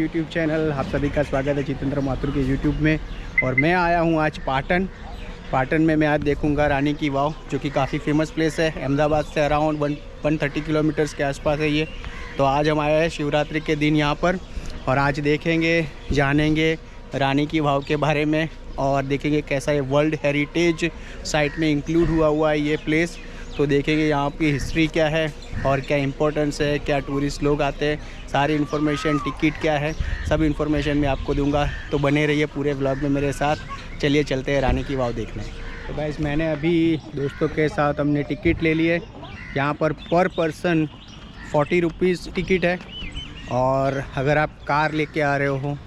YouTube channel. आप सभी का स्वागत है जितेंद्र माथुर के यूट्यूब में। और मैं आया हूँ आज पाटन में। मैं आज देखूँगा रानी की वाव, जो कि काफ़ी फेमस प्लेस है। अहमदाबाद से अराउंड 130 किलोमीटर्स के आसपास है ये। तो आज हम आए हैं शिवरात्रि के दिन यहाँ पर, और आज देखेंगे, जानेंगे रानी की वाव के बारे में, और देखेंगे कैसा ये वर्ल्ड हेरिटेज साइट में इंक्लूड हुआ है ये प्लेस। तो देखेंगे यहाँ की हिस्ट्री क्या है और क्या इम्पोर्टेंस है, क्या टूरिस्ट लोग आते हैं, सारी इन्फॉर्मेशन, टिकट क्या है, सब इन्फॉर्मेशन मैं आपको दूंगा। तो बने रहिए पूरे व्लॉग में मेरे साथ। चलिए चलते हैं रानी की वाव देखने। तो गाइस, मैंने अभी दोस्तों के साथ हमने टिकट ले लिए। यहाँ पर पर्सन 40 रुपीज़ टिकट है, और अगर आप कार लेके आ रहे हो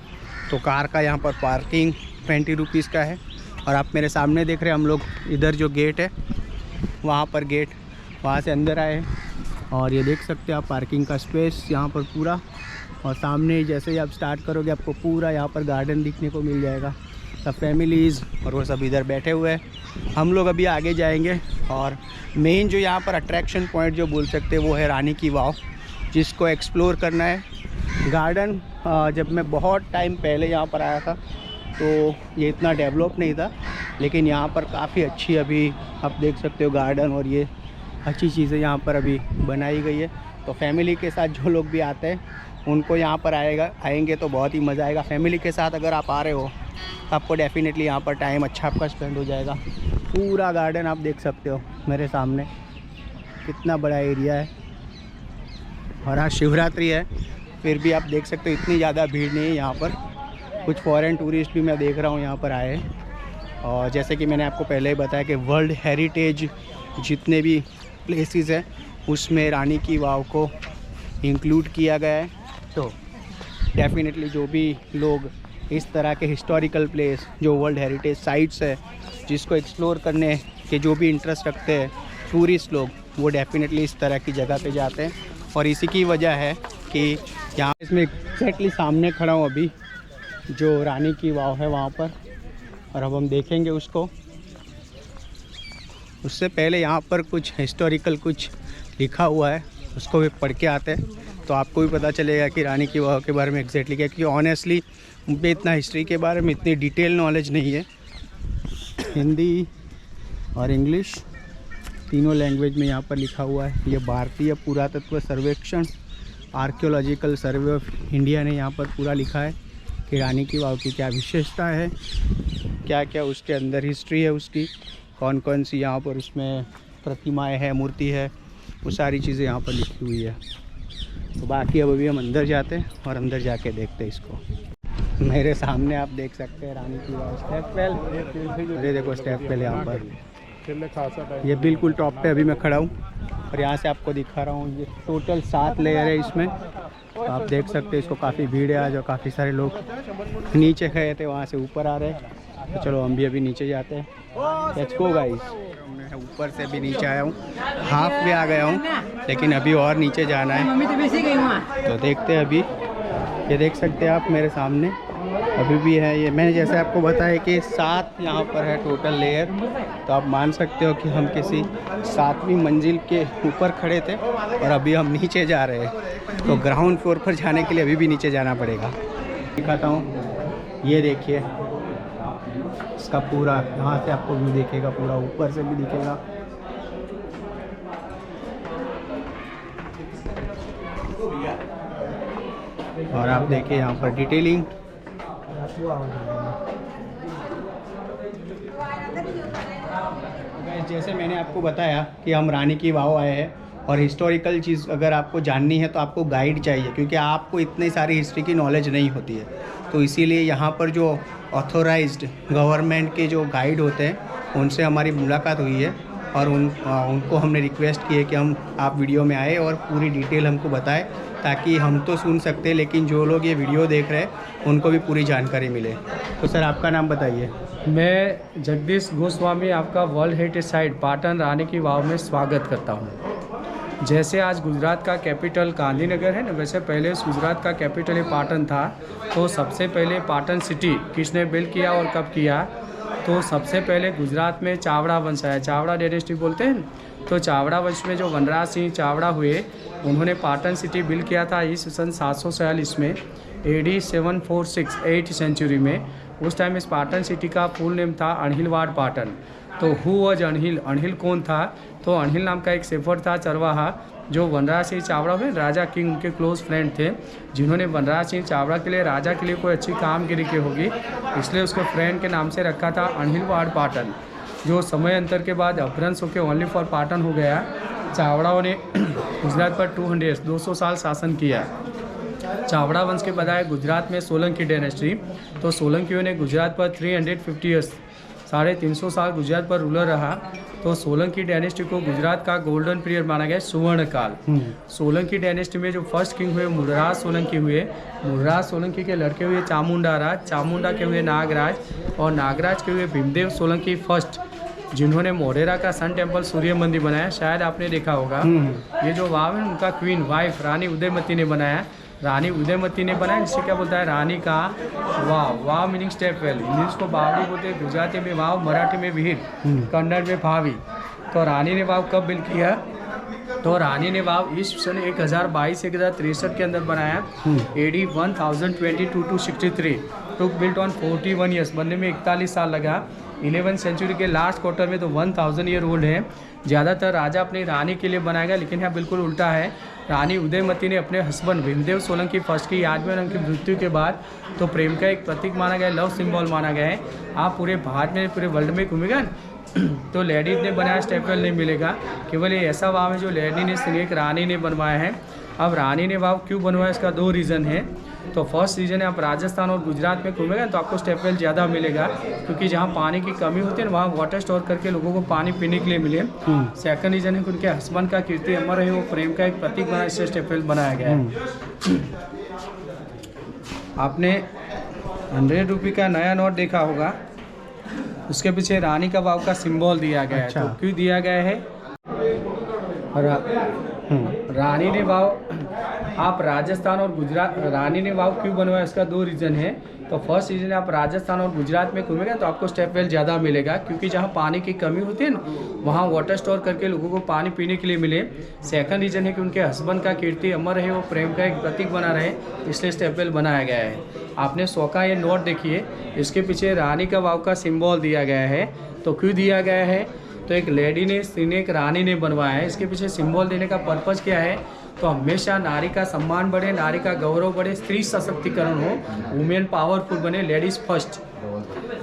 तो कार का यहाँ पर पार्किंग 20 रुपीज़ का है। और आप मेरे सामने देख रहे हैं, हम लोग इधर जो गेट है वहाँ पर गेट, वहाँ से अंदर आए, और ये देख सकते हैं आप पार्किंग का स्पेस यहाँ पर पूरा। और सामने जैसे ही आप स्टार्ट करोगे आपको पूरा यहाँ पर गार्डन दिखने को मिल जाएगा। सब फैमिलीज़ और वो सब इधर बैठे हुए हैं। हम लोग अभी आगे जाएंगे, और मेन जो यहाँ पर अट्रैक्शन पॉइंट जो बोल सकते हैं वो है रानी की वाव, जिसको एक्सप्लोर करना है। गार्डन जब मैं बहुत टाइम पहले यहाँ पर आया था तो ये इतना डेवलप नहीं था, लेकिन यहाँ पर काफ़ी अच्छी अभी आप देख सकते हो गार्डन, और ये अच्छी चीज़ें यहाँ पर अभी बनाई गई है। तो फैमिली के साथ जो लोग भी आते हैं उनको यहाँ पर आएंगे तो बहुत ही मज़ा आएगा। फैमिली के साथ अगर आप आ रहे हो तो आपको डेफिनेटली यहाँ पर टाइम अच्छा आपका स्पेंड हो जाएगा। पूरा गार्डन आप देख सकते हो मेरे सामने, कितना बड़ा एरिया है। और आज शिवरात्रि है, फिर भी आप देख सकते हो इतनी ज़्यादा भीड़ नहीं है यहाँ पर। कुछ फॉरेन टूरिस्ट भी मैं देख रहा हूँ यहाँ पर आए हैं। और जैसे कि मैंने आपको पहले ही बताया कि वर्ल्ड हेरिटेज जितने भी प्लेसेस हैं उसमें रानी की वाव को इंक्लूड किया गया है। तो डेफिनेटली जो भी लोग इस तरह के हिस्टोरिकल प्लेस जो वर्ल्ड हेरिटेज साइट्स है जिसको एक्सप्लोर करने के जो भी इंटरेस्ट रखते हैं टूरिस्ट लोग, वो डेफिनेटली इस तरह की जगह पे जाते हैं। और इसी की वजह है कि यहाँ इसमें एक्जैक्टली सामने खड़ा हूँ अभी, जो रानी की वाव है वहाँ पर, और अब हम देखेंगे उसको। उससे पहले यहाँ पर कुछ हिस्टोरिकल कुछ लिखा हुआ है, उसको भी पढ़ के आते हैं तो आपको भी पता चलेगा कि रानी की वाव के बारे में एग्जैक्टली क्या। क्योंकि ऑनेस्टली मुझे इतना हिस्ट्री के बारे में इतनी डिटेल नॉलेज नहीं है। हिंदी और इंग्लिश तीनों लैंग्वेज में यहाँ पर लिखा हुआ है। ये भारतीय पुरातत्व सर्वेक्षण आर्कियोलॉजिकल सर्वे ऑफ इंडिया ने यहाँ पर पूरा लिखा है कि रानी की वाव की क्या विशेषता है, क्या क्या उसके अंदर हिस्ट्री है उसकी, कौन कौन सी यहाँ पर उसमें प्रतिमाएं है, मूर्ति है, वो सारी चीज़ें यहाँ पर लिखी हुई है। तो बाकी अब अभी हम अंदर जाते हैं और अंदर जाके देखते हैं इसको। मेरे सामने आप देख सकते हैं रानी की वाव स्टेप वेल। अरे देखो स्टेप वेल यहाँ पर, ये बिल्कुल टॉप पे अभी मैं खड़ा हूँ, और यहाँ से आपको दिखा रहा हूँ। ये टोटल 7 लेयर है इसमें। तो आप देख सकते हैं इसको, काफ़ी भीड़ है आज, और काफ़ी सारे लोग नीचे गए थे वहाँ से ऊपर आ रहे हैं। तो चलो हम भी अभी नीचे जाते हैं। Let's go guys. मैं ऊपर से भी नीचे आया हूँ, हाफ में आ गया हूँ, लेकिन अभी और नीचे जाना है। तो देखते हैं अभी। ये देख सकते हैं आप मेरे सामने अभी भी है ये। मैंने जैसे आपको बताया कि 7 यहाँ पर है टोटल लेयर। तो आप मान सकते हो कि हम किसी 7वीं मंजिल के ऊपर खड़े थे, और अभी हम नीचे जा रहे हैं। तो ग्राउंड फ्लोर पर जाने के लिए अभी भी नीचे जाना पड़ेगा। दिखाता हूँ, ये देखिए इसका पूरा, यहाँ से आपको व्यू दिखेगा, पूरा ऊपर से भी दिखेगा। और आप देखिए यहाँ पर डिटेलिंग। जैसे मैंने आपको बताया कि हम रानी की वाव आए हैं, और हिस्टोरिकल चीज़ अगर आपको जाननी है तो आपको गाइड चाहिए, क्योंकि आपको इतनी सारी हिस्ट्री की नॉलेज नहीं होती है। तो इसीलिए यहाँ पर जो ऑथोराइज्ड गवर्नमेंट के जो गाइड होते हैं उनसे हमारी मुलाकात हुई है, और उनको हमने रिक्वेस्ट की है कि आप वीडियो में आए और पूरी डिटेल हमको बताएं, ताकि हम तो सुन सकते हैं लेकिन जो लोग ये वीडियो देख रहे हैं उनको भी पूरी जानकारी मिले। तो सर आपका नाम बताइए। मैं जगदीश गोस्वामी आपका वर्ल्ड हेरिटेज साइट पाटन रानी की वाव में स्वागत करता हूँ। जैसे आज गुजरात का कैपिटल गांधीनगर है ना, वैसे पहले गुजरात का कैपिटल ही पाटन था। तो सबसे पहले पाटन सिटी किसने बिल्ड किया और कब किया? तो सबसे पहले गुजरात में चावड़ा वंश आया, चावड़ा डायनेस्टी बोलते हैं। तो चावड़ा वंश में जो वनराज सिंह चावड़ा हुए, उन्होंने पाटन सिटी बिल्ड किया था ईस्वी सन 746 में। AD 746 8th सेंचुरी में। उस टाइम इस पाटन सिटी का फुल नेम था अणहिलवाड़ पाटन। तो हु वॉज अणहिल, अणहिल कौन था? तो अणहिल नाम का एक शेफर्ड था, चरवाहा, जो वनराज सिंह चावड़ा में राजा किंग उनके क्लोज फ्रेंड थे, जिन्होंने वनराज सिंह चावड़ा के लिए राजा के लिए कोई अच्छी कामगिरी की होगी, इसलिए उसके फ्रेंड के नाम से रखा था अणहिलवाड़ पाटन, जो समय अंतर के बाद अपभ्रंश होकर ओनली फॉर पाटन हो गया। चावड़ाओं ने गुजरात पर 200 साल शासन किया। चावड़ा वंश के बाद आया गुजरात में सोलंकी डायनेस्टी। तो सोलंकियों ने गुजरात पर 350 ईयर्स 350 साल गुजरात पर रूलर रहा। तो सोलंकी डायनेस्टी को गुजरात का गोल्डन पीरियड माना गया, सुवर्ण काल। सोलंकी डायनेस्टी में जो फर्स्ट किंग हुए मुर्राज सोलंकी हुए। मुर्राज सोलंकी के लड़के हुए चामुंडा राज, चामुंडा के हुए नागराज, और नागराज के हुए भीमदेव सोलंकी फर्स्ट, जिन्होंने मोढेरा का सन टेम्पल सूर्य मंदिर बनाया। शायद आपने देखा होगा। ये जो वाव है उनका क्वीन वाइफ रानी उदयमती ने बनाया। रानी उदयमती ने बनाया, जिसे क्या बोलता है रानी का वाव। वाव मीनिंग स्टेप वेल, इंग्लिश को बावड़ी बोलते हैं, गुजराती में वाव, मराठी में विहीर, कन्नड़ में भावी। तो रानी ने वाव कब बिल्ड किया? तो रानी ने वाव इस सन 1022 1063 के अंदर बनाया। AD 1022 to 63 took built on 41 years, बनने में 41 साल लगा। 11th सेंचुरी के लास्ट क्वार्टर में तो 1000 ईयर ओल्ड है। ज़्यादातर राजा अपनी रानी के लिए बनाया गया, लेकिन यहाँ बिल्कुल उल्टा है। रानी उदयमती ने अपने हस्बैंड भीमदेव सोलंकी फर्स्ट की याद में उनकी मृत्यु के बाद तो प्रेम का एक प्रतीक माना गया, लव सिंबल माना गया है। आप पूरे भारत में, पूरे वर्ल्ड में घूमेगा तो लेडीज ने बनाया स्टेपल नहीं मिलेगा। केवल ये ऐसा वाव है जो लेडी ने सिर्फ एक रानी ने बनवाया है। अब रानी ने वाव क्यों बनवाया, इसका 2 रीज़न है। तो फर्स्ट रीज़न है, आप राजस्थान और गुजरात में घूमेगा तो आपको स्टेपवेल ज़्यादा मिलेगा, क्योंकि जहाँ पानी की कमी होती है ना वहाँ वाटर स्टोर करके लोगों को पानी पीने के लिए मिले। सेकंड रीज़न है कि उनके हस्बैंड का कीर्ति अमर है, वो प्रेम का एक प्रतीक बना, इससे स्टेपवेल बनाया गया है। आपने 100 रुपये का नया नोट देखा होगा, उसके पीछे रानी का वाव का सिंबल दिया गया है। तो क्यों दिया गया है? रानी ने वाव, आप राजस्थान और गुजरात, रानी ने वाव क्यों बनवाया, इसका 2 रीज़न है। तो फर्स्ट रीज़न है, आप राजस्थान और गुजरात में घूमेगा तो आपको स्टेपवेल ज़्यादा मिलेगा, क्योंकि जहाँ पानी की कमी होती है ना वहाँ वाटर स्टोर करके लोगों को पानी पीने के लिए मिले। सेकंड रीज़न है कि उनके हस्बैंड का कीर्ति अमर रहे, वो प्रेम का एक प्रतीक बना रहे, इसलिए स्टेपवेल बनाया गया है। आपने 100 का ये नोट देखिए, इसके पीछे रानी का वाव का सिम्बॉल दिया गया है। तो क्यों दिया गया है? तो एक लेडी ने, एक रानी ने बनवाया है। इसके पीछे सिंबल देने का पर्पज़ क्या है? तो हमेशा नारी का सम्मान बढ़े, नारी का गौरव बढ़े, स्त्री सशक्तिकरण हो, वुमेन पावरफुल बने, लेडीज़ फर्स्ट।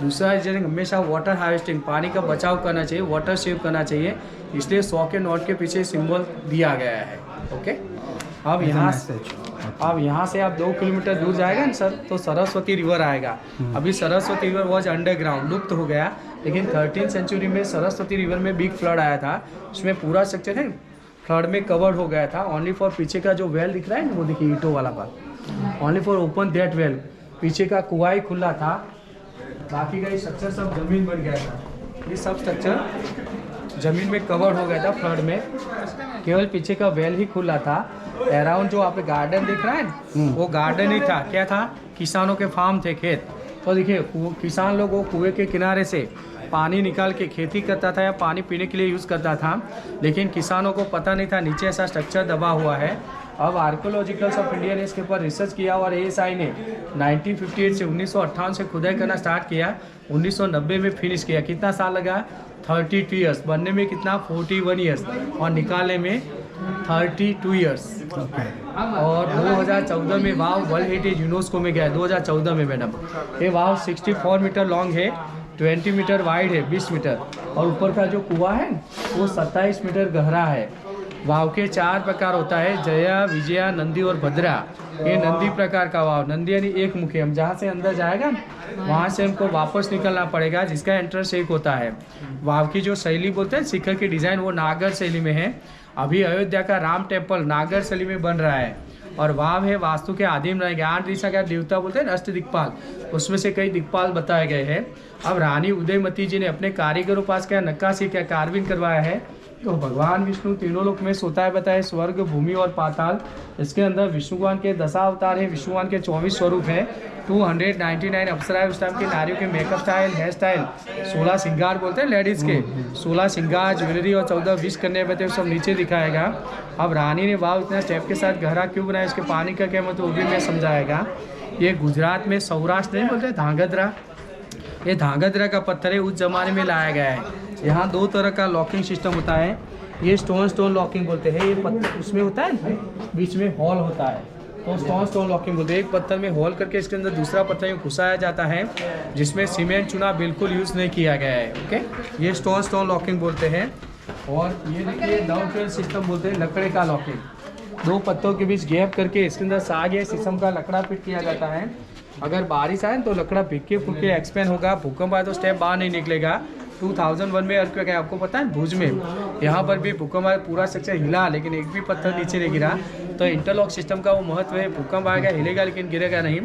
दूसरा रीजन हमेशा वाटर हार्वेस्टिंग, पानी का बचाव करना चाहिए, वाटर सेव करना चाहिए, इसलिए 100 के नोट के पीछे सिंबल दिया गया है। ओके, अब यहाँ से आप 2 किलोमीटर दूर जाएगा ना सर, तो सरस्वती रिवर आएगा। अभी सरस्वती रिवर वॉज अंडरग्राउंड, लुप्त हो गया, लेकिन 13th सेंचुरी में सरस्वती रिवर में बिग फ्लड आया था। इसमें पूरा स्ट्रक्चर है फ्लड में कवर्ड हो गया था। ओनली फॉर पीछे का जो वेल दिख रहा है ना, वो देखिए ईंटों वाला part, only for open that well, पीछे का कुआं ही खुला था, बाकी का ये स्ट्रक्चर सब जमीन बन गया था। ये सब स्ट्रक्चर जमीन में कवर्ड हो गया था फ्लड में, केवल पीछे का वेल ही खुला था। अराउंड जो आप गार्डन दिख रहा है वो गार्डन ही था। क्या था? किसानों के फार्म थे, खेत। तो देखिए किसान लोग वो कुएं के किनारे से पानी निकाल के खेती करता था या पानी पीने के लिए यूज़ करता था, लेकिन किसानों को पता नहीं था नीचे ऐसा स्ट्रक्चर दबा हुआ है। अब आर्कोलॉजिकल्स ऑफ इंडिया ने इसके ऊपर रिसर्च किया और ASI ने 1958 से 1958 से खुदाई करना स्टार्ट किया, 1990 में फिनिश किया। कितना साल लगा? 32 ईयर्स। बनने में कितना? 41 ईयर्स, और निकालने में 32 ईयर्स। और 2014 में वाव वर्ल्ड हेरिटेज यूनेस्को में गया है, 2014 में मैडम। ये वाव 64 मीटर लॉन्ग है, 20 मीटर वाइड है, 20 मीटर, और ऊपर का जो कुआं है वो 27 मीटर गहरा है। वाव के 4 प्रकार होता है, जया, विजया, नंदी और भद्रा। ये नंदी प्रकार का वाव, नंदी यानी एक मुखी। हम जहाँ से अंदर जाएगा वहाँ से हमको वापस निकलना पड़ेगा, जिसका एंट्रेंस एक होता है। वाव की जो शैली बोलते हैं शिखर की डिज़ाइन, वो नागर शैली में है। अभी अयोध्या का राम टेम्पल नागर शैली में बन रहा है। और वाव है वास्तु के आदिम रहेंगे। 8 दिशा का देवता बोलते हैं ना, अष्ट दिक्पाल, उसमें से कई दिक्पाल बताए गए हैं। अब रानी उदयमती जी ने अपने कारीगरों पास क्या नक्काशी, क्या कार्विंग करवाया है। तो भगवान विष्णु तीनों लोक में सोता है बताए, स्वर्ग, भूमि और पाताल। इसके अंदर विष्णु भगवान के 10 अवतार है, विष्णु भगवान के 24 स्वरूप है, 299 अप्सरा है। उस टाइम की नारियों के मेकअप स्टाइल, हेयर स्टाइल, 16 श्रृंगार बोलते हैं लेडीज़ के, 16 श्रृंगार, ज्वेलरी और 14 विश करने बताए, सब नीचे दिखाएगा। अब रानी ने वाव इतना स्टेप के साथ गहरा क्यों बनाया, इसके पानी का क्या मतलब वो भी मैं समझाएगा। ये गुजरात में सौराष्ट्र नहीं बोलते धांगध्रा, ये धांगध्रा का पत्थर है, उस जमाने में लाया गया है। यहाँ 2 तरह का लॉकिंग सिस्टम होता है, ये स्टोन लॉकिंग बोलते हैं। ये पत्थर उसमें होता है, बीच में हॉल होता है, तो स्टोन लॉकिंग बोलते हैं। एक पत्थर में होल करके इसके अंदर दूसरा पत्थर घुसाया जाता है, जिसमें सीमेंट चूना बिल्कुल यूज़ नहीं किया गया है। ओके, ये स्टोन लॉकिंग बोलते हैं। और ये देखिए डाउन सिस्टम बोलते हैं, लकड़े का लॉकिंग। 2 पत्तों के बीच गैप करके इसके अंदर साग या शीशम का लकड़ा फिट किया जाता है। अगर बारिश आए तो लकड़ा भिक्के फुक्के एक्सपेंड होगा, भूकंप आए तो स्टेप बाहर नहीं निकलेगा। 2001 में अर्थक्वेक है, आपको पता है भुज में, यहाँ पर भी भूकंप आया, पूरा स्ट्रक्चर हिला लेकिन एक भी पत्थर नीचे नहीं गिरा। तो इंटरलॉक सिस्टम का वो महत्व है, भूकंप आएगा हिलेगा लेकिन गिरेगा नहीं।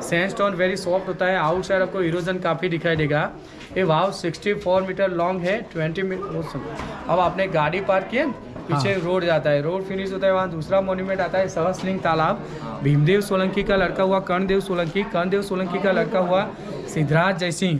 सैंडस्टोन वेरी सॉफ्ट होता है, आउटसाइड आपको इरोजन काफ़ी दिखाई देगा। ये वाव 64 मीटर लॉन्ग है, 20 मीटर। अब आपने गाड़ी पार्क किया, पीछे रोड जाता है, रोड फिनिश होता है, वहाँ दूसरा मोन्यूमेंट आता है सहस्लिंग तालाब। भीमदेव सोलंकी का लड़का हुआ कर्णदेव सोलंकी का लड़का हुआ सिद्धराज जयसिंह,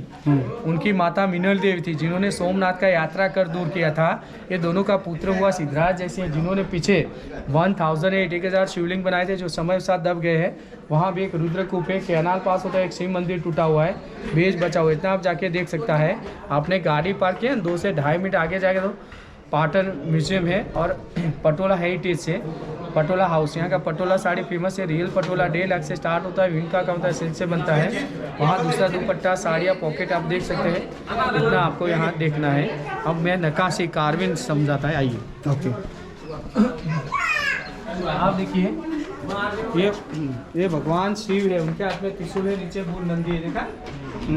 उनकी माता मिनल देवी थी जिन्होंने सोमनाथ का यात्रा कर दूर किया था। ये दोनों का पुत्र हुआ सिद्धराज जयसिंह, जिन्होंने पीछे 1008 शिवलिंग बनाए थे जो समय के साथ दब गए हैं। वहाँ भी एक रुद्रकूप है, कैनाल पास होता है, एक शिव मंदिर टूटा हुआ है, बेज बचा हुआ है, इतना आप जाके देख सकता है। आपने गाड़ी पार्क किया 2 से 2.5 मिनट आगे जाएगा तो पाटन म्यूजियम है और पटोला हेरिटेज से पटोला हाउस, यहाँ का पटोला साड़ी फेमस है। रियल पटोला 1.5 लाख से स्टार्ट होता है, विंका का होता है, सिल्क से बनता है। वहाँ दूसरा दुपट्टा साड़ियाँ पॉकेट आप देख सकते हैं, इतना आपको यहाँ देखना है। अब मैं नक्काशी कार्विंग समझाता है, आइए। ओके, आप देखिए ये भगवान शिव है, उनके हाथ में त्रिशूल है, नीचे मूल नंदी है, देखा।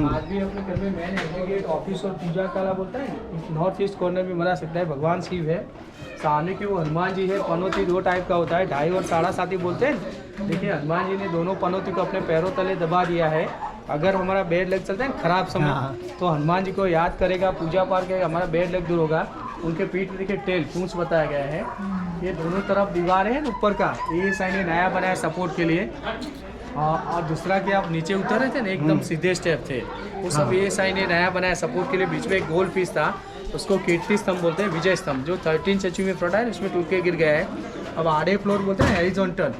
आज भी अपने घर में मैन एग्रीगेट ऑफिस और पूजा काला बोलता है, नॉर्थ ईस्ट कॉर्नर में बना सकता है। भगवान शिव है, सामने की वो हनुमान जी है। पनौती 2 टाइप का होता है, 2.5 और 7.5 बोलते हैं। देखिए हनुमान जी ने दोनों पनौती को अपने पैरों तले दबा दिया है। अगर हमारा बेड लेग चलता है खराब समय, तो हनुमान जी को याद करेगा, पूजा पाठ करेगा, हमारा बेड लेग दूर होगा। उनके पीठ में देखिए टेल पूंछ बताया गया है। ये दोनों तरफ दीवार है ऊपर का, ये साइड में नया बनाया सपोर्ट के लिए। और दूसरा कि आप नीचे उतर रहे थे ना, एकदम सीधे स्टेप थे, वो सब ये साइड ने नया बनाया सपोर्ट के लिए। बीच में एक गोल पीस था, उसको कीर्ति स्तंभ बोलते हैं, विजय स्तंभ, जो 13 सेंचुरी में प्रोडक्ट है, उसमें टूट के गिर गया है। अब आड़े फ्लोर बोलते हैं हॉरिजॉन्टल,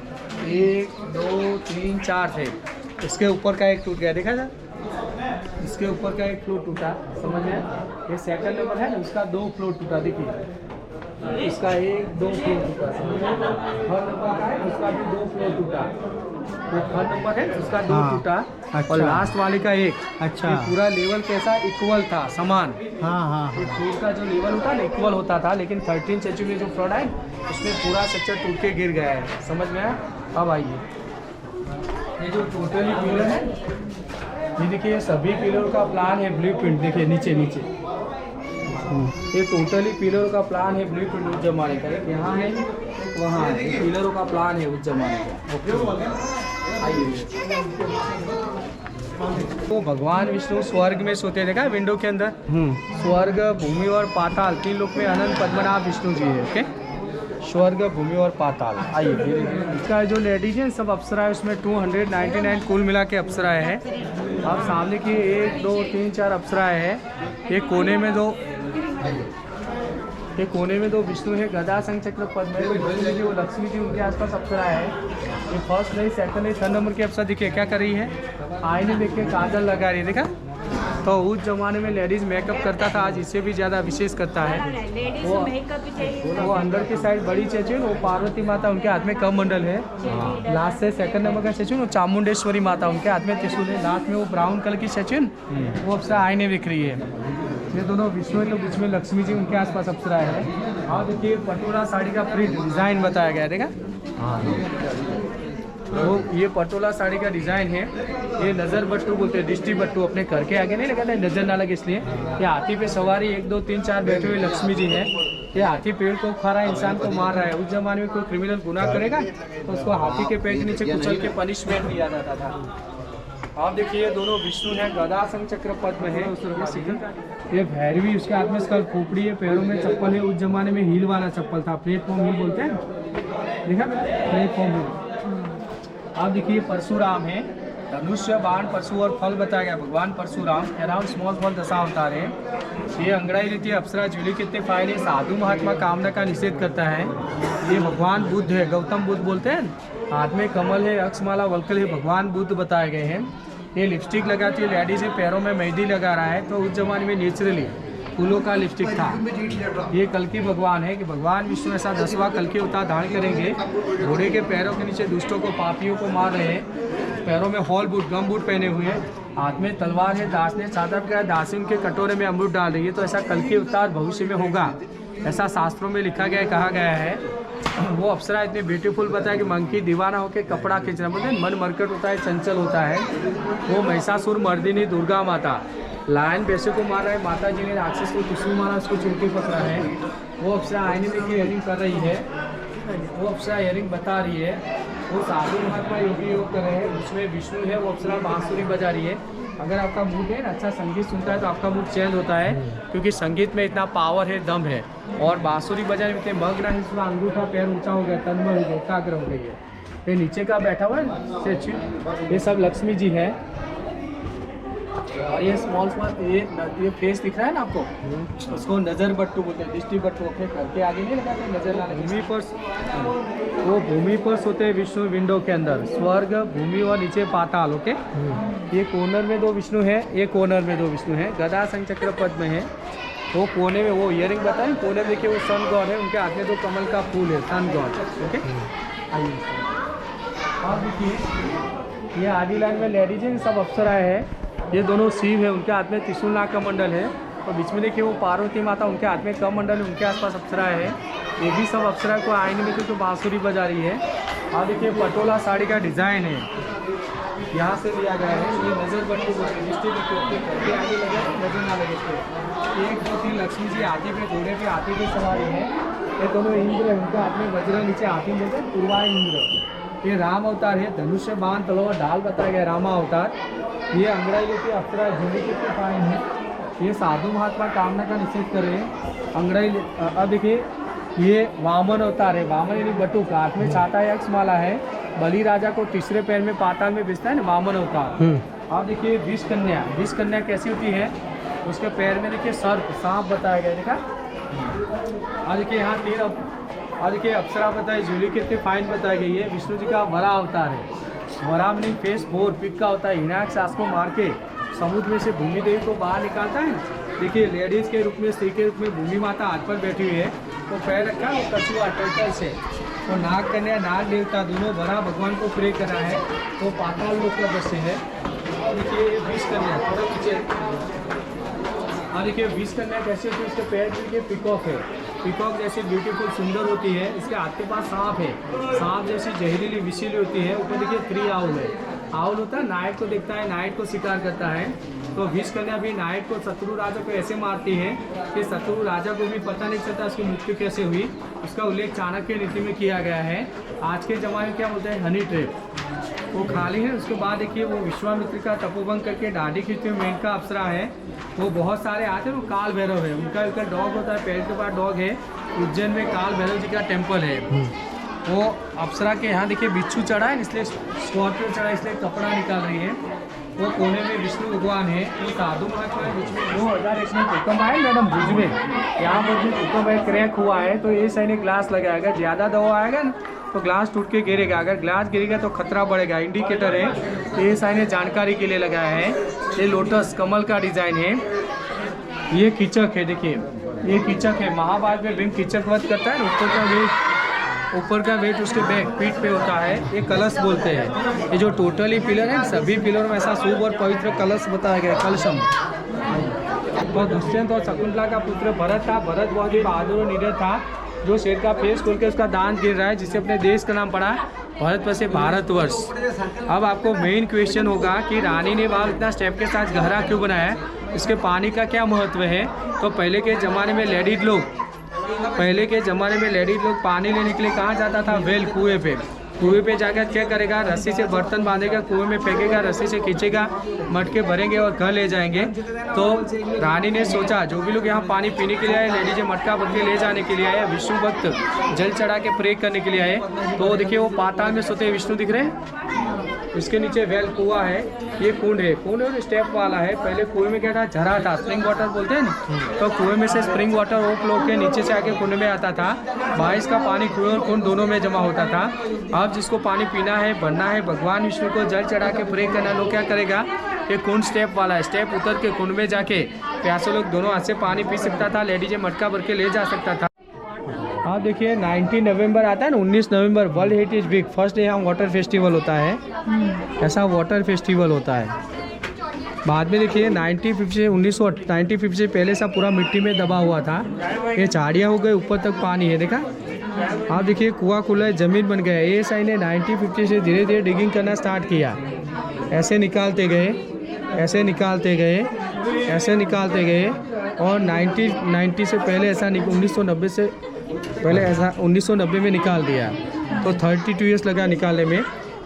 1 2 3 4 थे, इसके ऊपर का एक टूट गया, देखा था, इसके ऊपर का एक फ्लोर टूटा, समझ में। ये सेकंड नंबर है ना, उसका 2 फ्लोर टूटा, देखिए इसका 1 2 फ्लोर टूटा, समझ में। थर्ड नंबर का है उसका भी 2 फ्लोर टूटा, तो थर्ड नंबर है उसका 2 टूटा। अच्छा। और लास्ट वाले का 1। अच्छा। ये पूरा लेवल कैसा इक्वल था, समान। हाँ, ये फ्लोर का जो लेवल होता है ना इक्वल होता था, लेकिन 13 सेंचुरी में जो फ्लोर है उसमें पूरा स्ट्रक्चर टूट के गिर गया है, समझ में आया। अब आइए, ये जो टोटली पिलर है, ये देखिए ये सभी पिलर का प्लान है, ब्लूप्रिंट देखिए नीचे ये टोटली पिलरों का प्लान है, ब्लूप्रिंट उस जमाने का। एक यहाँ है, एक वहाँ है, पिलरों का प्लान है उस जमाने का। आइए, तो भगवान विष्णु स्वर्ग में सोते, देखा विंडो के अंदर, स्वर्ग भूमि और पाताल 3 लोक में अनंत पद्मनाभ विष्णु जी है। ओके, स्वर्ग भूमि और पाताल। आइए, इसका जो लेडीज है सब अप्सरा है, उसमें 299 कुल मिला के अप्सराएँ हैं। अब सामने की 1 2 3 4 अप्सराएँ हैं। ये कोने में दो विष्णु है, गदा शंख चक्र पद्म है, वो लक्ष्मी जी उनके आसपास अप्सरा है। ये फर्स्ट नहीं, सेकंड नहीं, थर्ड नंबर की अप्सरा देखिए क्या कर रही है, आईने देख के काजल लगा रही है, देखा। तो उस जमाने में लेडीज मेकअप करता था, आज इससे भी ज़्यादा विशेष करता है। वो अंदर की साइड बड़ी चेचुन, वो पार्वती माता, उनके हाथ में कमंडल है। लास्ट से सेकंड नंबर का चेचुन, वो चामुंडेश्वरी माता, उनके हाथ में त्रिशूल है। लास्ट में वो ब्राउन कलर की चेचुन, वो अप्सरा आईने दिख रही है। ये दोनों विष्णु है, तो बीच में लक्ष्मी जी, उनके आसपास अप्सरा है। और देखिए पटोला साड़ी का प्रिंट डिज़ाइन बताया गया है, देखा। तो ये पटोला साड़ी का डिज़ाइन है। ये नज़र बट्टू बोलते हैं, दृष्टि बट्टू, अपने घर के आगे नहीं लगाते, नज़र ना लगे इसलिए। ये हाथी पे सवारी 1 2 3 4 बैठे हुए लक्ष्मी जी हैं। ये हाथी पेड़ को खा रहा है, इंसान को मार रहा है। उस जमाने में कोई क्रिमिनल गुनाह करेगा तो उसको हाथी के पेड़ के नीचे कुचल के पनिशमेंट दिया जाता था। आप देखिए ये दोनों विष्णु हैं, गदा शंख चक्र पद्म है। ये भैरवी, उसके हाथ में स्कल खोपड़ी है, पैरों में चप्पल है। उस जमाने में हील वाला चप्पल था, प्लेटफॉर्म हील बोलते हैं, देखा प्लेटफॉर्म हील। आप देखिए परशुराम है, धनुष्य बाण परशु और फल बताया गया भगवान परशुराम अराउंड स्मॉल फॉल दशा अवतार है। ये अंगड़ाई रीति अप्सरा ज्यूली कितने फाइन है, साधु महात्मा कामना का निषेध करता है। ये भगवान बुद्ध है, गौतम बुद्ध बोलते हैं, हाथ में कमल है, अक्षमाला वल्कल है, भगवान बुद्ध बताए गए हैं। ये लिपस्टिक लगाती है लेडीज है, पैरों में मेहंदी लगा रहा है, तो उस जमाने में नेचुरली फूलों का लिपस्टिक था। ये कल्कि भगवान है कि भगवान विष्णु ऐसा 10वां कल्कि अवतार धारण करेंगे। घोड़े के पैरों के नीचे दुष्टों को पापियों को मार रहे हैं, पैरों में हॉल बूट गम बूट पहने हुए हैं, हाथ में तलवार है, दास ने चादर पकड़ा, दासी उनके कटोरे में अमृत डाल रही है। तो ऐसा कल्कि अवतार भविष्य में होगा, ऐसा शास्त्रों में लिखा गया है, कहा गया है। वो अप्सरा इतने ब्यूटीफुल बताया कि मंकी दीवाना होकर कपड़ा खींचना, बोलते हैं मन मरकट होता है, चंचल होता है। वो महिषासुर मर्दिनी दुर्गा माता, लायन पैसे को मार रहा है, माता जी ने राक्षस को त्रिशूल मारा, उसको चोटी पकड़ा है। वो अप्सरा आईने में इयरिंग कर रही है, वो अप्सरा इयरिंग बता रही है। वो साधु महात्मा योगी योग कर रहे हैं, उसमें विष्णु है, वो अप्सरा बांसुरी बजा रही है। अगर आपका मूड है ना अच्छा संगीत सुनता है तो आपका मूड चेंज होता है, क्योंकि संगीत में इतना पावर है, दम है। और बांसुरी बजाने में इतने मग्न है, इसमें अंगूठा पैर ऊंचा हो गया, तन्मय हो गया, एकाग्र हो गई है। ये नीचे का बैठा हुआ है ये सब लक्ष्मी जी है। और ये स्मॉल ये फेस दिख रहा है ना आपको, उसको नज़र बट्टू बोलते हैं, दृष्टि बट्टू। अपने घर के आगे नहीं लगाते, नजर ना लगे। भूमि पर वो भूमि पर सोते हैं विष्णु, विंडो के अंदर स्वर्ग भूमि और नीचे पाताल। ओके, ये कॉर्नर में 2 विष्णु है, ये कॉर्नर में 2 विष्णु है, गदा संग चक्र पद्म है। वो कोने में वो इयरिंग बताए, कोने में देखिए वो सन गॉड है, उनके हाथ में 2 कमल का फूल है, सन गॉड। ओके, आइए और देखिए ये आदि लाइन में लेडीज हैं, सब अप्सराएं हैं। ये दोनों शिव है, उनके हाथ में त्रिशूल नाग का मंडल है। और बीच में देखिए वो पार्वती माता, उनके हाथ में कमंडल है, उनके आसपास अप्सराएं है। ये भी सब अप्सरा को आईने में तो बांसुरी बजा रही है। और देखिए पटोला साड़ी का डिज़ाइन है, यहाँ से लिया गया है। ये नज़र बट्टू करके आगे लगे, नजर ना लगे। 1 2 3 लक्ष्मी जी हाथी पे, घोड़े पे, हाथी पे सवारी है। ये दोनों इंद्र है, उनके हाथ में वज्र, नीचे हाथी बोलते हैं पूर्वा इंद्र। ये राम अवतार है, धनुष्य बाण तलवार ढाल बताया गया रामा अवतार। ये अंगड़ाई लेके अप्सरा झूली कितने फाइन है। ये साधु महात्मा कामना का निषेध कर रहे हैं। अंगड़ाई अब देखिए ये वामन अवतार है, वामन यानी बटुक, हाथ में छाता है, अक्षमाला है, बलि राजा को तीसरे पैर में पाताल में बेचता है ना, वामन अवतार। अब देखिए विष कन्या, विष कन्या कैसी होती है, उसके पैर में देखिए सर्प, सांप बताया गया, देखा। और देखिए यहाँ 3 और देखिए अप्सरा बताई, झूली कितने फाइन बताई गई है। विष्णु जी का वरा अवतार है, वरा में फेस 4 पिक का होता है। हिरण्याक्ष सास को मार के समुद्र में से भूमि देवी को बाहर निकालता है। देखिए लेडीज के रूप में, स्त्री के रूप में भूमि माता हाथ पर बैठी हुई है, तो पैर रखा है वो कछुआ टर्टल से। तो नाग कन्या, नाग देवता दोनों वरा भगवान को प्रे करा है, तो पाताल लोक का दृश्य है। और देखिए ये विष कन्या, थोड़ा पीछे। और देखिए विष कन्या कैसे होती है, उसके पैर देखिए पिकॉक है, पिकॉक जैसी ब्यूटीफुल सुंदर होती है। इसके हाथ के पास सांप है, सांप जैसी जहरीली विषीली होती है। ऊपर देखिए 3 आउल है, आउल होता है नायक को देखता है, नायक को शिकार करता है। तो विष कन्या भी नायक को, शत्रु राजा को ऐसे मारती है कि शत्रु राजा को भी पता नहीं चलता उसकी मृत्यु कैसे हुई। उसका उल्लेख चाणक्य नीति में किया गया है। आज के ज़माने में क्या बोलते हैं, हनी ट्रैप, वो खाली है। उसके बाद देखिए वो विश्वामित्र का तपोभंग करके दाढ़ी खींचते हुए मेनका अप्सरा है, वो बहुत सारे आते हैं। वो काल भैरव है, उनका डॉग होता है, पैर के बाद डॉग है। उज्जैन में काल भैरव जी का टेम्पल है। वो अप्सरा के यहाँ देखिए बिच्छू चढ़ा है, इसलिए स्कॉर्पियो चढ़ा है, इसलिए कपड़ा निकाल रही है। वो कोने में विष्णु भगवान है। वो साधु महात्मा बीच में 2001 में भूकंप आया मैडम भुज में, यहाँ पर भी भूकंप है, क्रैक हुआ है। तो ये सही ने ग्लास लगाएगा, ज़्यादा दवा आएगा ना तो ग्लास टूट के गिरेगा, अगर ग्लास गिरेगा तो खतरा बढ़ेगा। इंडिकेटर है, तो ये साइन ने जानकारी के लिए लगाया है। ये लोटस कमल का डिज़ाइन है। ये कीचक है, देखिए ये कीचक है। महाभारत में भीम कीचक वध करता है, ऊपर का वेट उसके बैक पीठ पे होता है। ये कलश बोलते हैं। ये जो टोटली पिलर है, सभी पिलर में ऐसा शुभ और पवित्र कलश बताया गया है, कलशम। तो दुष्यंत और शकुंतला का पुत्र भरत था। भरत बहुत ही बहादुर और निडर था, जो शेर का फेस खोल के उसका दांत गिर रहा है, जिससे अपने देश का नाम पड़ा भारत पर से भारतवर्ष। अब आपको मेन क्वेश्चन होगा कि रानी ने बाल इतना स्टेप के साथ गहरा क्यों बनाया, इसके पानी का क्या महत्व है। तो पहले के ज़माने में लेडीज लोग पानी लेने के लिए कहाँ जाता था, वेल, कुएं पे जाकर क्या करेगा, रस्सी से बर्तन बांधेगा, कुएं में फेंकेगा, रस्सी से खींचेगा, मटके भरेंगे और घर ले जाएंगे। तो रानी ने सोचा जो भी लोग यहाँ पानी पीने के लिए आए, लेडीज मटका भर के ले जाने के लिए आए, विष्णु भक्त जल चढ़ा के प्रे करने के लिए आए। तो देखिए वो पाताल में सोते विष्णु दिख रहे हैं, उसके नीचे वेल कुआं है, ये कुंड है और स्टेप वाला है। पहले कुएं में क्या था, झरा था, स्प्रिंग वाटर बोलते हैं ना, तो कुएं में से स्प्रिंग वाटर ओवरफ्लो के नीचे से आके कुंड में आता था। बारिश का पानी कुएं और कुंड दोनों में जमा होता था। अब जिसको पानी पीना है, भरना है, भगवान विष्णु को जल चढ़ा के प्रे करना, लोग क्या करेगा, ये कुंड स्टेप वाला है, स्टेप उतर के कुंड में जाके प्यासे लोग दोनों हाथ से पानी पी सकता था, लेडीज मटका भर के ले जा सकता था। आप देखिए 19 नवंबर आता है ना, 19 November world heritage week, first day यहाँ वाटर फेस्टिवल होता है। ऐसा वाटर फेस्टिवल होता है। बाद में देखिए 1950 से पहले सब पूरा मिट्टी में दबा हुआ था, ये झाड़ियाँ हो गए, ऊपर तक पानी है, देखा आप देखिए कुआं खुला है, ज़मीन बन गया। ASI ने 1950 से धीरे धीरे डिगिंग करना स्टार्ट किया, ऐसे निकालते गए, ऐसे निकालते गए, ऐसे निकालते गए, और 1990 से पहले ऐसा 1990 से पहले ऐसा 1990 में निकाल दिया, तो 32 ईयर्स लगा निकालने में।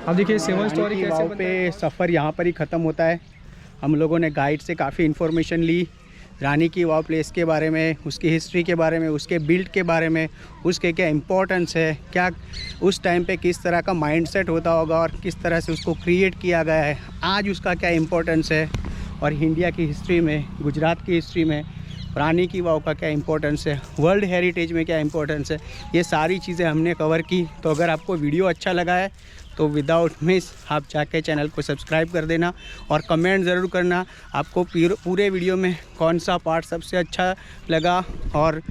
अब देखिए 7 स्टोरी कैसे पे सफ़र यहाँ पर ही ख़त्म होता है। हम लोगों ने गाइड से काफ़ी इन्फॉर्मेशन ली रानी की वाव प्लेस के बारे में, उसकी हिस्ट्री के बारे में, उसके बिल्ड के बारे में, उसके क्या इम्पोर्टेंस है, क्या उस टाइम पे किस तरह का माइंडसेट होता होगा और किस तरह से उसको क्रिएट किया गया है, आज उसका क्या इम्पोर्टेंस है, और इंडिया की हिस्ट्री में, गुजरात की हिस्ट्री में रानी की वाव का क्या इम्पोर्टेंस है, वर्ल्ड हेरिटेज में क्या इम्पोर्टेंस है, ये सारी चीज़ें हमने कवर की। तो अगर आपको वीडियो अच्छा लगा है तो विदाउट मिस आप जाके चैनल को सब्सक्राइब कर देना और कमेंट ज़रूर करना आपको पूरे वीडियो में कौन सा पार्ट सबसे अच्छा लगा और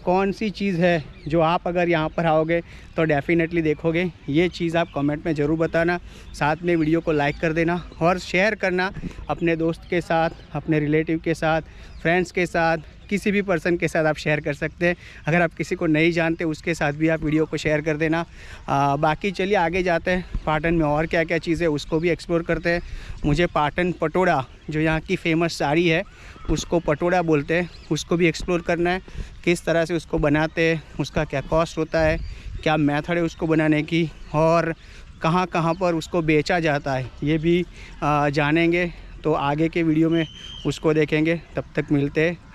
कौन सी चीज़ है जो आप अगर यहाँ पर आओगे तो डेफिनेटली देखोगे। ये चीज़ आप कमेंट में ज़रूर बताना। साथ में वीडियो को लाइक कर देना और शेयर करना अपने दोस्त के साथ, अपने रिलेटिव के साथ, फ्रेंड्स के साथ, किसी भी पर्सन के साथ आप शेयर कर सकते हैं। अगर आप किसी को नहीं जानते उसके साथ भी आप वीडियो को शेयर कर देना। बाकी चलिए आगे जाते हैं, पाटन में और क्या क्या चीज़ें उसको भी एक्सप्लोर करते हैं। मुझे पाटन पटोड़ा जो यहाँ की फेमस साड़ी है उसको पटोड़ा बोलते हैं, उसको भी एक्सप्लोर करना है, किस तरह से उसको बनाते हैं, उसका क्या कॉस्ट होता है, क्या मेथड है उसको बनाने की, और कहाँ कहाँ पर उसको बेचा जाता है, ये भी जानेंगे। तो आगे के वीडियो में उसको देखेंगे। तब तक मिलते हैं।